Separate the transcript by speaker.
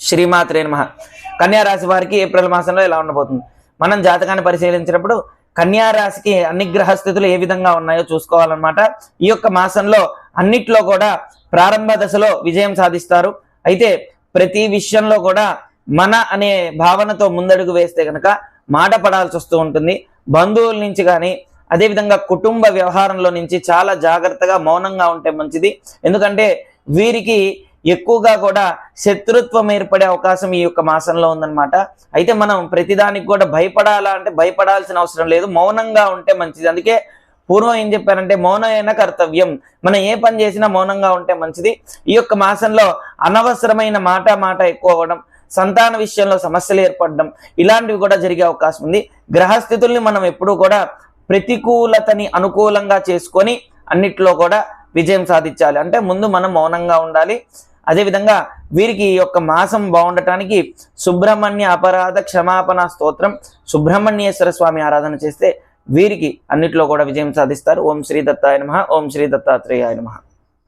Speaker 1: శ్రీమాత్రే నమః. కన్యా రాశి వారికి ఏప్రిల్ మాసంలో ఎలా ఉండబోతుంది? మనం జాతకాన్ని పరిశీలించినప్పుడు కన్యా రాశికి అన్ని గ్రహ స్థితులు ఏ విధంగా ఉన్నాయో చూసుకోవాలన్నమాట. ఈ యొక్క మాసంలో అన్నిట్లో కూడా ప్రారంభ దశలో విజయం సాధిస్తారు. అయితే ప్రతి విషయంలో కూడా మన అనే భావనతో ముందడుగు వేస్తే కనుక మాట పడాల్సి వస్తూ ఉంటుంది. బంధువుల నుంచి కానీ అదేవిధంగా కుటుంబ వ్యవహారంలో నుంచి చాలా జాగ్రత్తగా మౌనంగా ఉంటే మంచిది. ఎందుకంటే వీరికి ఎక్కువగా కూడా శత్రుత్వం ఏర్పడే అవకాశం ఈ యొక్క మాసంలో ఉందన్నమాట. అయితే మనం ప్రతిదానికి కూడా భయపడాలా అంటే భయపడాల్సిన అవసరం లేదు, మౌనంగా ఉంటే మంచిది. అందుకే పూర్వం ఏం చెప్పారంటే మౌనమైన కర్తవ్యం, మనం ఏ పని చేసినా మౌనంగా ఉంటే మంచిది. ఈ యొక్క మాసంలో అనవసరమైన మాట ఎక్కువ అవ్వడం, సంతాన విషయంలో సమస్యలు ఏర్పడడం ఇలాంటివి కూడా జరిగే అవకాశం ఉంది. గ్రహస్థితుల్ని మనం ఎప్పుడూ కూడా ప్రతికూలతని అనుకూలంగా చేసుకొని అన్నిట్లో కూడా విజయం సాధించాలి. అంటే ముందు మనం మౌనంగా ఉండాలి. అదేవిధంగా వీరికి ఈ యొక్క మాసం బాగుండటానికి సుబ్రహ్మణ్య అపరాధ క్షమాపణ స్తోత్రం, సుబ్రహ్మణ్యేశ్వర స్వామి ఆరాధన చేస్తే వీరికి అన్నిట్లో కూడా విజయం సాధిస్తారు. ఓం శ్రీ దత్తాయ నమః. ఓం శ్రీ దత్తాత్రేయాయ నమః.